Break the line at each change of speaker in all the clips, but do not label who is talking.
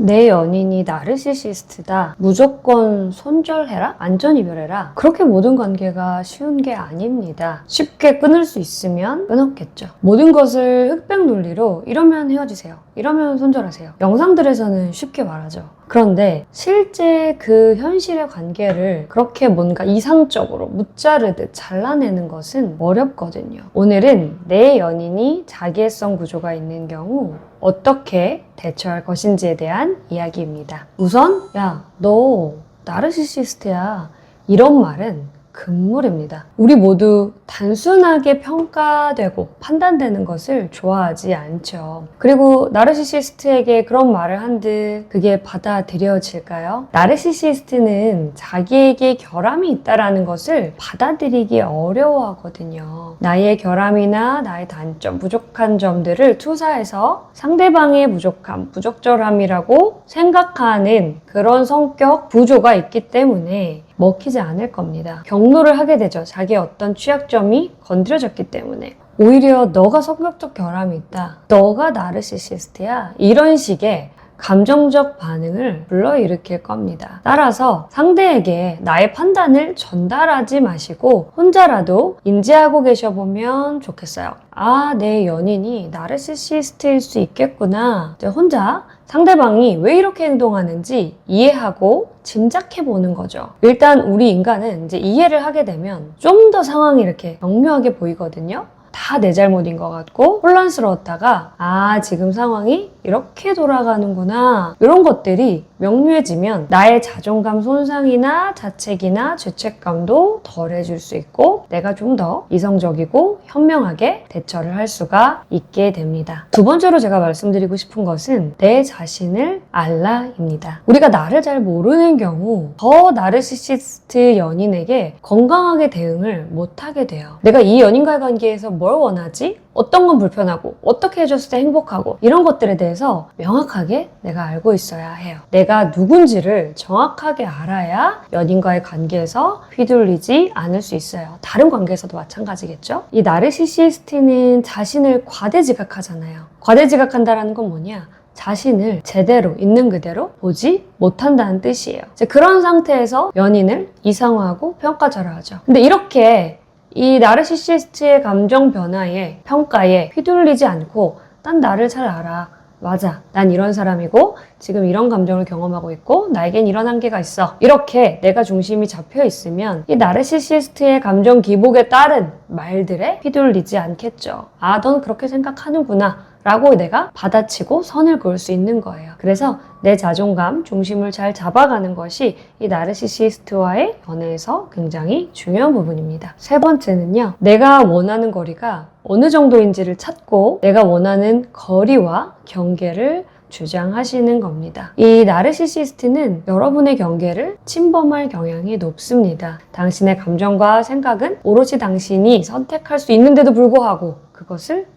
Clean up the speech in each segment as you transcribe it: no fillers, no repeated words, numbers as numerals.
내 연인이 나르시시스트다. 무조건 손절해라? 완전 이별해라? 그렇게 모든 관계가 쉬운 게 아닙니다. 쉽게 끊을 수 있으면 끊었겠죠. 모든 것을 흑백 논리로 이러면 헤어지세요. 이러면 손절하세요. 영상들에서는 쉽게 말하죠. 그런데 실제 그 현실의 관계를 그렇게 뭔가 이상적으로 무자르듯 잘라내는 것은 어렵거든요. 오늘은 내 연인이 자기애성 구조가 있는 경우 어떻게 대처할 것인지에 대한 이야기입니다. 우선 야, 너 나르시시스트야. 이런 말은 금물입니다. 우리 모두 단순하게 평가되고 판단되는 것을 좋아하지 않죠. 그리고 나르시시스트에게 그런 말을 한들 그게 받아들여질까요? 나르시시스트는 자기에게 결함이 있다는 것을 받아들이기 어려워하거든요. 나의 결함이나 나의 단점, 부족한 점들을 투사해서 상대방의 부족함, 부적절함이라고 생각하는 그런 성격 구조가 있기 때문에 먹히지 않을 겁니다. 경로를 하게 되죠. 자기의 어떤 취약점이 건드려졌기 때문에. 오히려 너가 성격적 결함이 있다. 너가 나르시시스트야. 이런 식의 감정적 반응을 불러일으킬 겁니다. 따라서 상대에게 나의 판단을 전달하지 마시고 혼자라도 인지하고 계셔보면 좋겠어요. 아, 내 연인이 나르시시스트일 수 있겠구나. 이제 혼자 상대방이 왜 이렇게 행동하는지 이해하고 짐작해보는 거죠. 일단 우리 인간은 이제 이해를 하게 되면 좀 더 상황이 이렇게 명료하게 보이거든요. 다 내 잘못인 것 같고 혼란스러웠다가 아, 지금 상황이 이렇게 돌아가는구나. 이런 것들이 명료해지면 나의 자존감 손상이나 자책이나 죄책감도 덜해질 수 있고 내가 좀 더 이성적이고 현명하게 대처를 할 수가 있게 됩니다. 두 번째로 제가 말씀드리고 싶은 것은 내 자신을 알라입니다. 우리가 나를 잘 모르는 경우 더 나르시시스트 연인에게 건강하게 대응을 못하게 돼요. 내가 이 연인과의 관계에서 뭘 원하지? 어떤 건 불편하고 어떻게 해줬을 때 행복하고 이런 것들에 대해서 명확하게 내가 알고 있어야 해요. 내가 누군지를 정확하게 알아야 연인과의 관계에서 휘둘리지 않을 수 있어요. 다른 관계에서도 마찬가지겠죠? 이 나르시시스트는 자신을 과대지각하잖아요. 과대지각한다는 건 뭐냐? 자신을 제대로 있는 그대로 보지 못한다는 뜻이에요. 이제 그런 상태에서 연인을 이상화하고 평가절하하죠. 근데 이렇게 이 나르시시스트의 감정 변화에 평가에 휘둘리지 않고 난 나를 잘 알아. 맞아. 난 이런 사람이고 지금 이런 감정을 경험하고 있고 나에겐 이런 한계가 있어. 이렇게 내가 중심이 잡혀 있으면 이 나르시시스트의 감정 기복에 따른 말들에 휘둘리지 않겠죠. 아, 넌 그렇게 생각하는구나. 라고 내가 받아치고 선을 그을 수 있는 거예요. 그래서 내 자존감 중심을 잘 잡아가는 것이 이 나르시시스트와의 연애에서 굉장히 중요한 부분입니다. 세 번째는요. 내가 원하는 거리가 어느 정도인지를 찾고 내가 원하는 거리와 경계를 주장하시는 겁니다. 이 나르시시스트는 여러분의 경계를 침범할 경향이 높습니다. 당신의 감정과 생각은 오롯이 당신이 선택할 수 있는데도 불구하고 그것을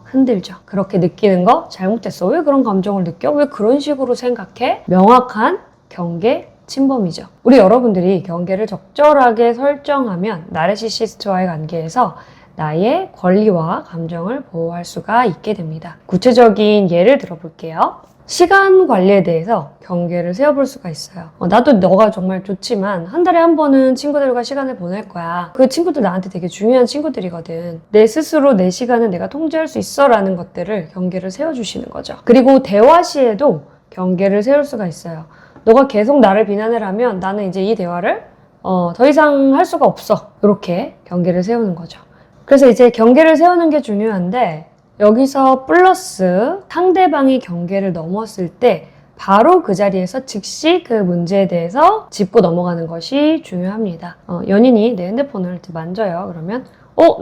흔들죠. 그렇게 느끼는 거 잘못했어. 왜 그런 감정을 느껴? 왜 그런 식으로 생각해? 명확한 경계 침범이죠. 우리 여러분들이 경계를 적절하게 설정하면 나르시시스트와의 관계에서 나의 권리와 감정을 보호할 수가 있게 됩니다. 구체적인 예를 들어볼게요. 시간 관리에 대해서 경계를 세워볼 수가 있어요. 나도 너가 정말 좋지만 한 달에 한 번은 친구들과 시간을 보낼 거야. 그 친구들 나한테 되게 중요한 친구들이거든. 내 스스로 내 시간은 내가 통제할 수 있어 라는 것들을 경계를 세워주시는 거죠. 그리고 대화 시에도 경계를 세울 수가 있어요. 너가 계속 나를 비난을 하면 나는 이제 이 대화를 더 이상 할 수가 없어. 이렇게 경계를 세우는 거죠. 그래서 이제 경계를 세우는 게 중요한데 여기서 플러스 상대방이 경계를 넘었을 때 바로 그 자리에서 즉시 그 문제에 대해서 짚고 넘어가는 것이 중요합니다. 연인이 내 핸드폰을 만져요. 그러면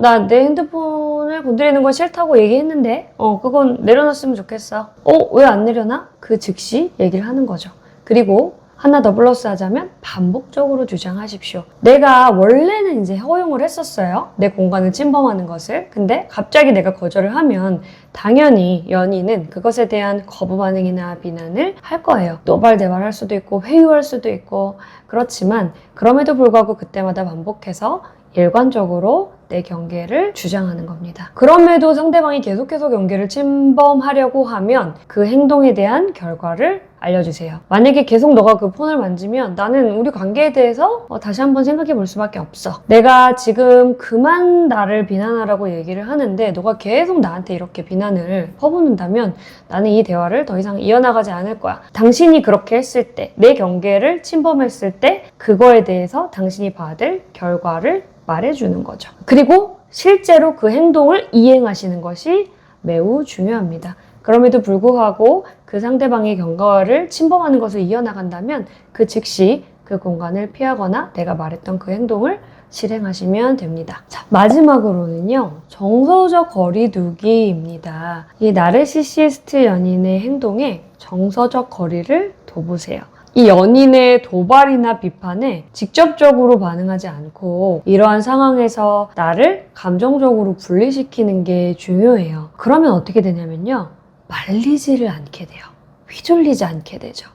나 내 핸드폰을 건드리는 거 싫다고 얘기했는데 그건 내려놨으면 좋겠어. 왜 안 내려놔? 그 즉시 얘기를 하는 거죠. 그리고 하나 더 플러스 하자면 반복적으로 주장하십시오. 내가 원래는 이제 허용을 했었어요. 내 공간을 침범하는 것을. 근데 갑자기 내가 거절을 하면 당연히 연인은 그것에 대한 거부 반응이나 비난을 할 거예요. 노발대발할 수도 있고 회유할 수도 있고 그렇지만 그럼에도 불구하고 그때마다 반복해서 일관적으로 내 경계를 주장하는 겁니다. 그럼에도 상대방이 계속해서 경계를 침범하려고 하면 그 행동에 대한 결과를 알려주세요. 만약에 계속 너가 그 폰을 만지면 나는 우리 관계에 대해서 다시 한번 생각해 볼 수밖에 없어. 내가 지금 그만 나를 비난하라고 얘기를 하는데 너가 계속 나한테 이렇게 비난을 퍼붓는다면 나는 이 대화를 더 이상 이어나가지 않을 거야. 당신이 그렇게 했을 때, 내 경계를 침범했을 때 그거에 대해서 당신이 받을 결과를 말해주는 거죠. 그리고 실제로 그 행동을 이행하시는 것이 매우 중요합니다. 그럼에도 불구하고 그 상대방의 경계를 침범하는 것을 이어나간다면 그 즉시 그 공간을 피하거나 내가 말했던 그 행동을 실행하시면 됩니다. 자, 마지막으로는요. 정서적 거리두기입니다. 이 나르시시스트 연인의 행동에 정서적 거리를 둬보세요. 이 연인의 도발이나 비판에 직접적으로 반응하지 않고 이러한 상황에서 나를 감정적으로 분리시키는 게 중요해요. 그러면 어떻게 되냐면요. 말리지를 않게 돼요. 휘둘리지 않게 되죠.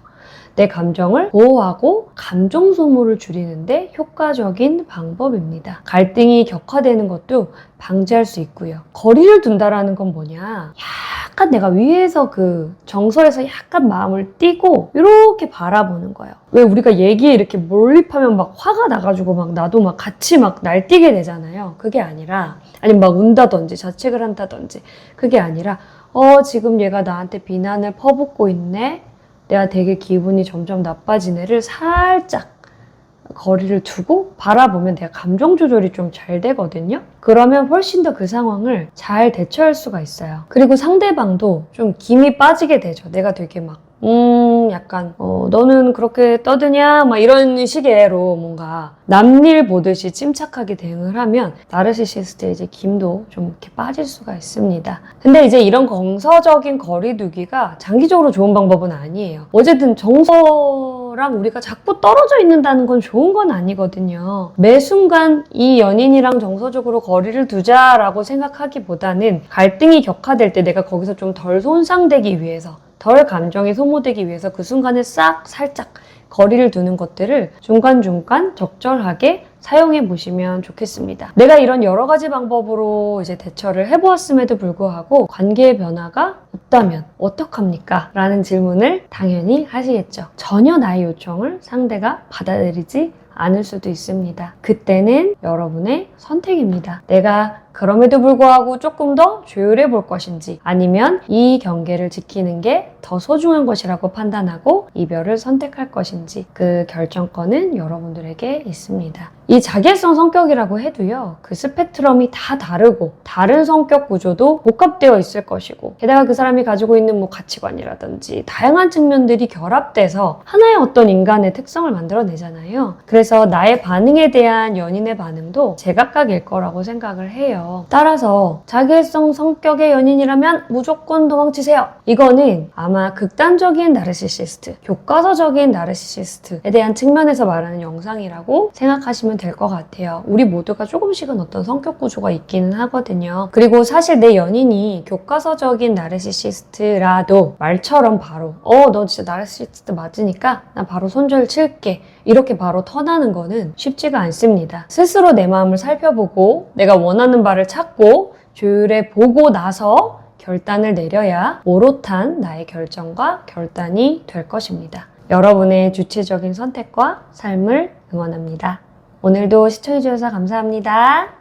내 감정을 보호하고 감정 소모를 줄이는데 효과적인 방법입니다. 갈등이 격화되는 것도 방지할 수 있고요. 거리를 둔다라는 건 뭐냐? 약간 내가 위에서 그 정서에서 약간 마음을 띄고 이렇게 바라보는 거예요. 왜 우리가 얘기에 이렇게 몰입하면 막 화가 나가지고 막 나도 막 같이 막 날뛰게 되잖아요. 그게 아니라 아니면 막 운다든지 자책을 한다든지 그게 아니라 지금 얘가 나한테 비난을 퍼붓고 있네. 내가 되게 기분이 점점 나빠지네를 살짝 거리를 두고 바라보면 내가 감정 조절이 좀 잘 되거든요. 그러면 훨씬 더 그 상황을 잘 대처할 수가 있어요. 그리고 상대방도 좀 김이 빠지게 되죠. 내가 되게 막 약간 너는 그렇게 떠드냐? 막 이런 식으로 뭔가 남일 보듯이 침착하게 대응을 하면 나르시시스트의 이제 김도 좀 이렇게 빠질 수가 있습니다. 근데 이제 이런 정서적인 거리두기가 장기적으로 좋은 방법은 아니에요. 어쨌든 정서랑 우리가 자꾸 떨어져 있는다는 건 좋은 건 아니거든요. 매 순간 이 연인이랑 정서적으로 거리를 두자라고 생각하기보다는 갈등이 격화될 때 내가 거기서 좀 덜 손상되기 위해서 덜 감정이 소모되기 위해서 그 순간에 살짝 거리를 두는 것들을 중간중간 적절하게 사용해 보시면 좋겠습니다. 내가 이런 여러 가지 방법으로 이제 대처를 해보았음에도 불구하고 관계의 변화가 없다면 어떡합니까? 라는 질문을 당연히 하시겠죠. 전혀 나의 요청을 상대가 받아들이지 않을 수도 있습니다. 그때는 여러분의 선택입니다. 내가 그럼에도 불구하고 조금 더 조율해 볼 것인지 아니면 이 경계를 지키는 게 더 소중한 것이라고 판단하고 이별을 선택할 것인지 그 결정권은 여러분들에게 있습니다. 이 자기애성 성격이라고 해도요. 그 스펙트럼이 다 다르고 다른 성격 구조도 복합되어 있을 것이고 게다가 그 사람이 가지고 있는 뭐 가치관이라든지 다양한 측면들이 결합돼서 하나의 어떤 인간의 특성을 만들어내잖아요. 그래서 나의 반응에 대한 연인의 반응도 제각각일 거라고 생각을 해요. 따라서 자기애성 성격의 연인이라면 무조건 도망치세요. 이거는 아마 극단적인 나르시시스트, 교과서적인 나르시시스트에 대한 측면에서 말하는 영상이라고 생각하시면 될 것 같아요. 우리 모두가 조금씩은 어떤 성격 구조가 있기는 하거든요. 그리고 사실 내 연인이 교과서적인 나르시시스트라도 말처럼 바로 너 진짜 나르시시스트 맞으니까 난 바로 손절 칠게 이렇게 바로 턴하는 거는 쉽지가 않습니다. 스스로 내 마음을 살펴보고 내가 원하는 바를 찾고 조율해 보고 나서 결단을 내려야 오롯한 나의 결정과 결단이 될 것입니다. 여러분의 주체적인 선택과 삶을 응원합니다. 오늘도 시청해주셔서 감사합니다.